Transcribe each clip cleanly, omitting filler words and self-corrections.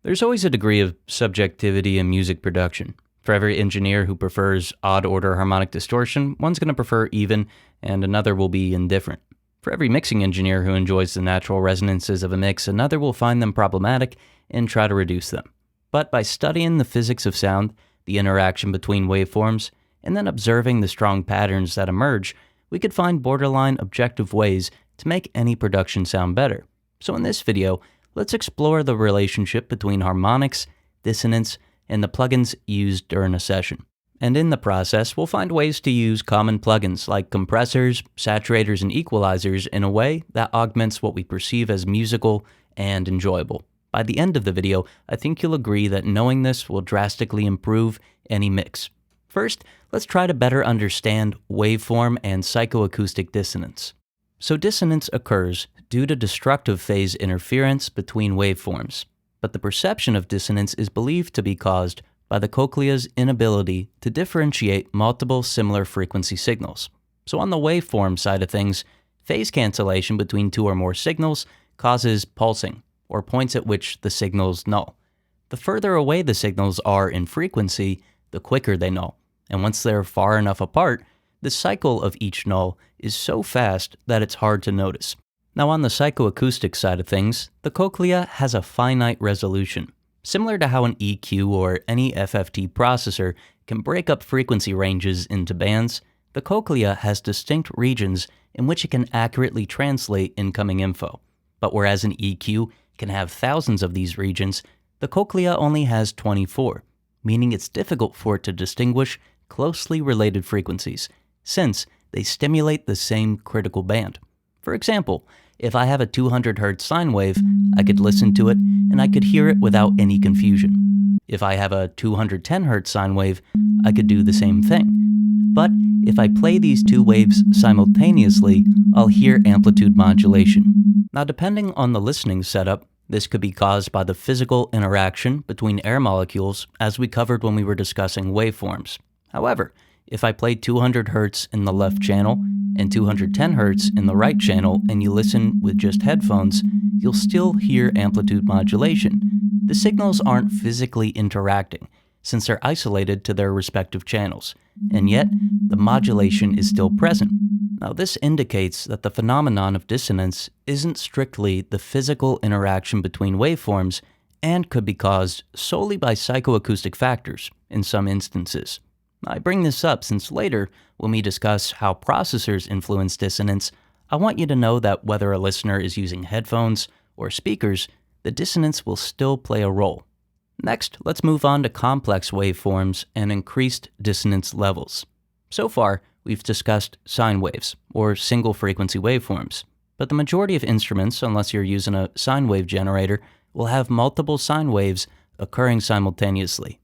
There's always a degree of subjectivity in music production. For every engineer who prefers odd order harmonic distortion, one's going to prefer even, and another will be indifferent. For every mixing engineer who enjoys the natural resonances of a mix, another will find them problematic and try to reduce them. But by studying the physics of sound, the interaction between waveforms, and then observing the strong patterns that emerge, we could find borderline objective ways to make any production sound better. So in this video, let's explore the relationship between harmonics, dissonance, and the plugins used during a session. And in the process, we'll find ways to use common plugins like compressors, saturators, and equalizers in a way that augments what we perceive as musical and enjoyable. By the end of the video, I think you'll agree that knowing this will drastically improve any mix. First, let's try to better understand waveform and psychoacoustic dissonance. So dissonance occurs due to destructive phase interference between waveforms, but the perception of dissonance is believed to be caused by the cochlea's inability to differentiate multiple similar frequency signals. So on the waveform side of things, phase cancellation between two or more signals causes pulsing, or points at which the signal's null. The further away the signals are in frequency, the quicker they null, and once they're far enough apart, the cycle of each null is so fast that it's hard to notice. Now on the psychoacoustic side of things, the cochlea has a finite resolution. Similar to how an EQ or any FFT processor can break up frequency ranges into bands, the cochlea has distinct regions in which it can accurately translate incoming info. But whereas an EQ can have thousands of these regions, the cochlea only has 24, meaning it's difficult for it to distinguish closely related frequencies, since they stimulate the same critical band. For example, if I have a 200 Hz sine wave, I could listen to it and I could hear it without any confusion. If I have a 210 Hz sine wave, I could do the same thing. But if I play these two waves simultaneously, I'll hear amplitude modulation. Now, depending on the listening setup, this could be caused by the physical interaction between air molecules, as we covered when we were discussing waveforms. However, if I play 200 Hz in the left channel and 210 Hz in the right channel and you listen with just headphones, you'll still hear amplitude modulation. The signals aren't physically interacting, since they're isolated to their respective channels, and yet the modulation is still present. Now this indicates that the phenomenon of dissonance isn't strictly the physical interaction between waveforms and could be caused solely by psychoacoustic factors in some instances. I bring this up since later, when we discuss how processors influence dissonance, I want you to know that whether a listener is using headphones or speakers, the dissonance will still play a role. Next, let's move on to complex waveforms and increased dissonance levels. So far, we've discussed sine waves, or single frequency waveforms, but the majority of instruments, unless you're using a sine wave generator, will have multiple sine waves occurring simultaneously.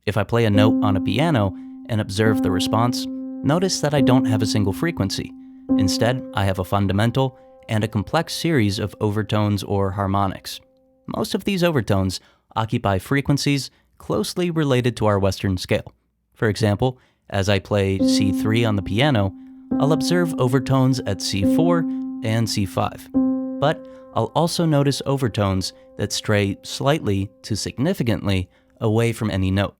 If I play a note on a piano and observe the response, notice that I don't have a single frequency. Instead, I have a fundamental and a complex series of overtones or harmonics. Most of these overtones occupy frequencies closely related to our Western scale. For example, as I play C3 on the piano, I'll observe overtones at C4 and C5. But I'll also notice overtones that stray slightly to significantly away from any note.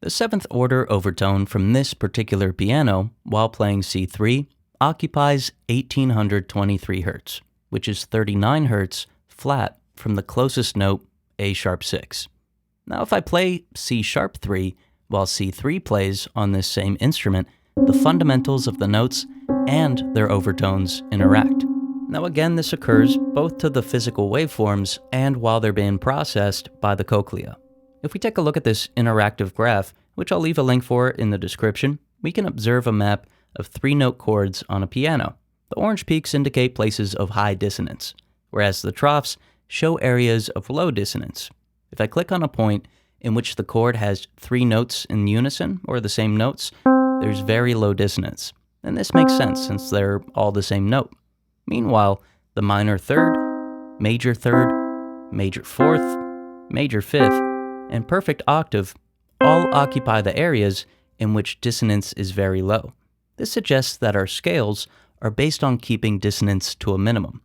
The 7th order overtone from this particular piano, while playing C3, occupies 1823 Hz, which is 39 Hz flat from the closest note, A♯6. Now if I play C♯3 while C3 plays on this same instrument, the fundamentals of the notes and their overtones interact. Now again, this occurs both to the physical waveforms and while they're being processed by the cochlea. If we take a look at this interactive graph, which I'll leave a link for in the description, we can observe a map of 3-note chords on a piano. The orange peaks indicate places of high dissonance, whereas the troughs show areas of low dissonance. If I click on a point in which the chord has 3 notes in unison, or the same notes, there's very low dissonance. And this makes sense since they're all the same note. Meanwhile, the minor third, major 4th, major 5th, and perfect octave all occupy the areas in which dissonance is very low. This suggests that our scales are based on keeping dissonance to a minimum.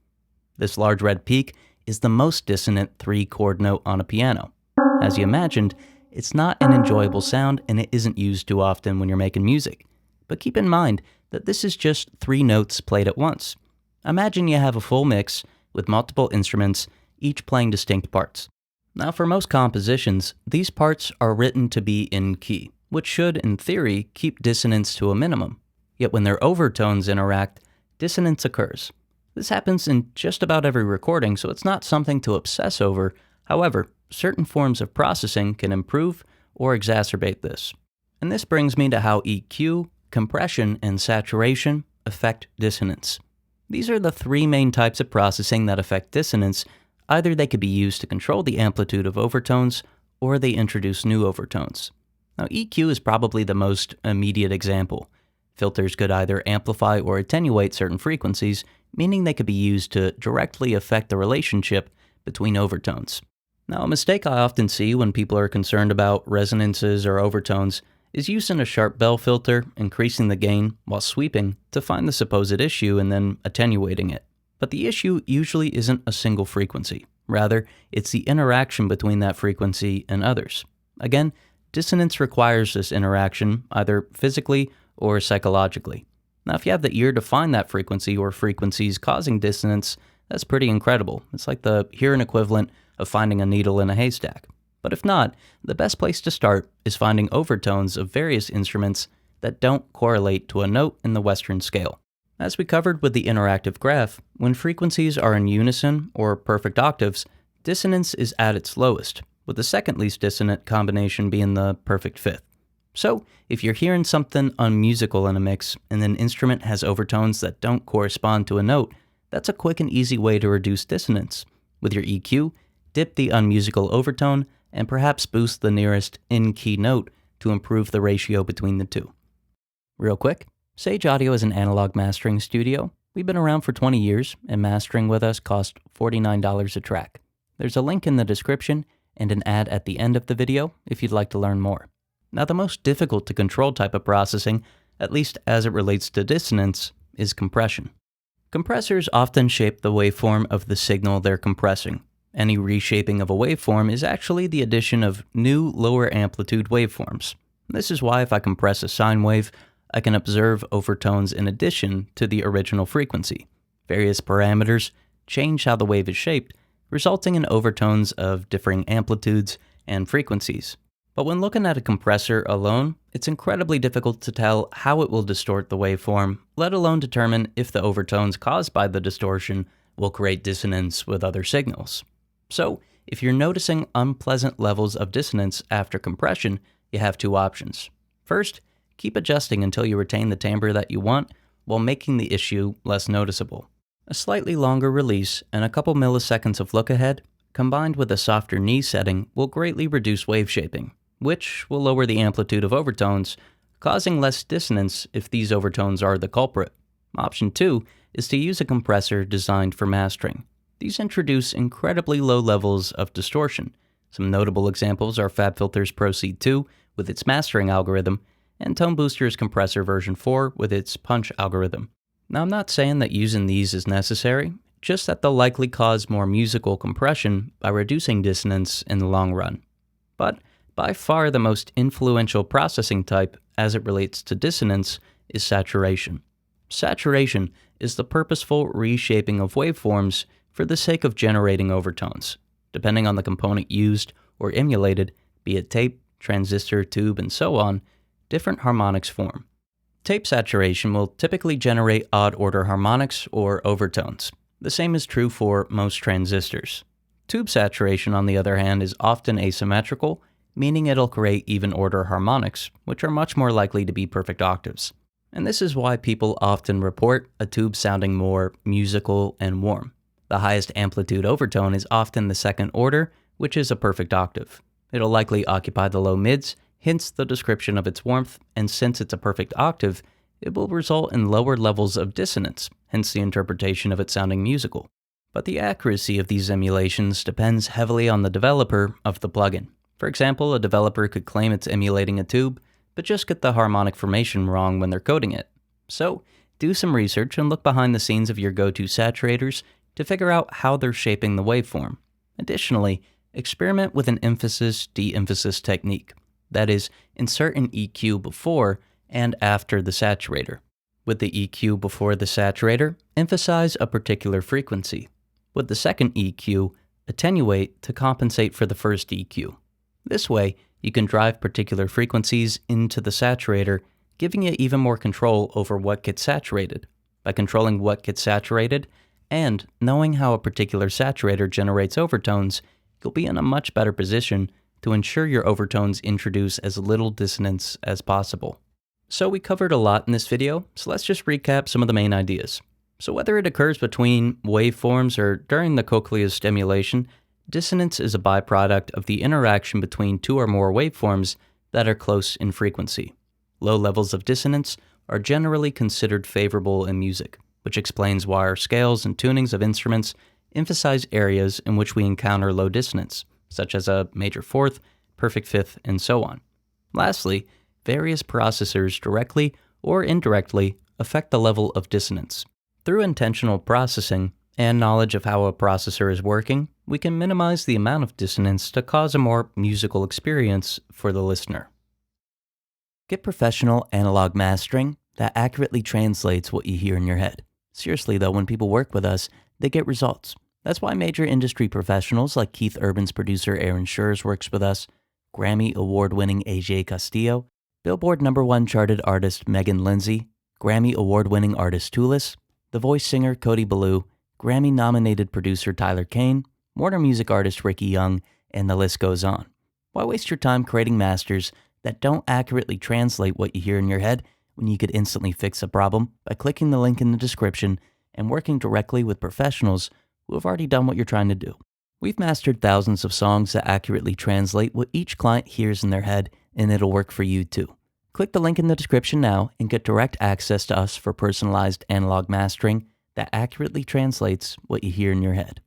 This large red peak is the most dissonant 3-chord note on a piano. As you imagined, it's not an enjoyable sound and it isn't used too often when you're making music. But keep in mind that this is just 3 notes played at once. Imagine you have a full mix with multiple instruments, each playing distinct parts. Now, for most compositions, these parts are written to be in key, which should, in theory, keep dissonance to a minimum. Yet when their overtones interact, dissonance occurs. This happens in just about every recording, so it's not something to obsess over. However, certain forms of processing can improve or exacerbate this. And this brings me to how EQ, compression, and saturation affect dissonance. These are the 3 main types of processing that affect dissonance. Either they could be used to control the amplitude of overtones, or they introduce new overtones. Now, EQ is probably the most immediate example. Filters could either amplify or attenuate certain frequencies, meaning they could be used to directly affect the relationship between overtones. Now, a mistake I often see when people are concerned about resonances or overtones is using a sharp bell filter, increasing the gain while sweeping to find the supposed issue and then attenuating it. But the issue usually isn't a single frequency. Rather, it's the interaction between that frequency and others. Again, dissonance requires this interaction either physically or psychologically. Now, if you have the ear to find that frequency or frequencies causing dissonance, that's pretty incredible. It's like the hearing equivalent of finding a needle in a haystack. But if not, the best place to start is finding overtones of various instruments that don't correlate to a note in the Western scale. As we covered with the interactive graph, when frequencies are in unison or perfect octaves, dissonance is at its lowest, with the second least dissonant combination being the perfect fifth. So, if you're hearing something unmusical in a mix and an instrument has overtones that don't correspond to a note, that's a quick and easy way to reduce dissonance. With your EQ, dip the unmusical overtone and perhaps boost the nearest in-key note to improve the ratio between the two. Real quick, Sage Audio is an analog mastering studio. We've been around for 20 years, and mastering with us costs $49 a track. There's a link in the description and an ad at the end of the video if you'd like to learn more. Now, the most difficult to control type of processing, at least as it relates to dissonance, is compression. Compressors often shape the waveform of the signal they're compressing. Any reshaping of a waveform is actually the addition of new lower amplitude waveforms. This is why if I compress a sine wave, I can observe overtones in addition to the original frequency. Various parameters change how the wave is shaped, resulting in overtones of differing amplitudes and frequencies. But when looking at a compressor alone, it's incredibly difficult to tell how it will distort the waveform, let alone determine if the overtones caused by the distortion will create dissonance with other signals. So, if you're noticing unpleasant levels of dissonance after compression, you have 2 options. First, keep adjusting until you retain the timbre that you want while making the issue less noticeable. A slightly longer release and a couple milliseconds of look ahead, combined with a softer knee setting, will greatly reduce wave shaping, which will lower the amplitude of overtones, causing less dissonance if these overtones are the culprit. Option 2 is to use a compressor designed for mastering. These introduce incredibly low levels of distortion. Some notable examples are FabFilter's Pro C2 with its mastering algorithm, and Tone Booster's Compressor version 4 with its punch algorithm. Now, I'm not saying that using these is necessary, just that they'll likely cause more musical compression by reducing dissonance in the long run. But by far the most influential processing type as it relates to dissonance is saturation. Saturation is the purposeful reshaping of waveforms for the sake of generating overtones. Depending on the component used or emulated, be it tape, transistor, tube, and so on, different harmonics form. Tape saturation will typically generate odd-order harmonics or overtones. The same is true for most transistors. Tube saturation, on the other hand, is often asymmetrical, meaning it'll create even-order harmonics, which are much more likely to be perfect octaves. And this is why people often report a tube sounding more musical and warm. The highest amplitude overtone is often the second order, which is a perfect octave. It'll likely occupy the low mids, hence the description of its warmth, and since it's a perfect octave, it will result in lower levels of dissonance, hence the interpretation of it sounding musical. But the accuracy of these emulations depends heavily on the developer of the plugin. For example, a developer could claim it's emulating a tube, but just get the harmonic formation wrong when they're coding it. So, do some research and look behind the scenes of your go-to saturators to figure out how they're shaping the waveform. Additionally, Experiment with an emphasis-de-emphasis technique. That is, insert an EQ before and after the saturator. With the EQ before the saturator, emphasize a particular frequency. With the second EQ, attenuate to compensate for the first EQ. This way, you can drive particular frequencies into the saturator, giving you even more control over what gets saturated. By controlling what gets saturated and knowing how a particular saturator generates overtones, you'll be in a much better position to ensure your overtones introduce as little dissonance as possible. So we covered a lot in this video, so let's just recap some of the main ideas. So whether it occurs between waveforms or during the cochlear stimulation, dissonance is a byproduct of the interaction between two or more waveforms that are close in frequency. Low levels of dissonance are generally considered favorable in music, which explains why our scales and tunings of instruments emphasize areas in which we encounter low dissonance, such as a major fourth, perfect fifth, and so on. Lastly, various processors directly or indirectly affect the level of dissonance. Through intentional processing and knowledge of how a processor is working, we can minimize the amount of dissonance to cause a more musical experience for the listener. Get professional analog mastering that accurately translates what you hear in your head. Seriously though, when people work with us, they get results. That's why major industry professionals like Keith Urban's producer Aaron Schurz works with us, Grammy award-winning AJ Castillo, Billboard #1 charted artist Megan Lindsay, Grammy award-winning artist Tulis, The Voice singer Cody Ballou, Grammy-nominated producer Tyler Kane, Warner Music artist Ricky Young, and the list goes on. Why waste your time creating masters that don't accurately translate what you hear in your head when you could instantly fix a problem by clicking the link in the description and working directly with professionals who have already done what you're trying to do? We've mastered thousands of songs that accurately translate what each client hears in their head, and it'll work for you too. Click the link in the description now and get direct access to us for personalized analog mastering that accurately translates what you hear in your head.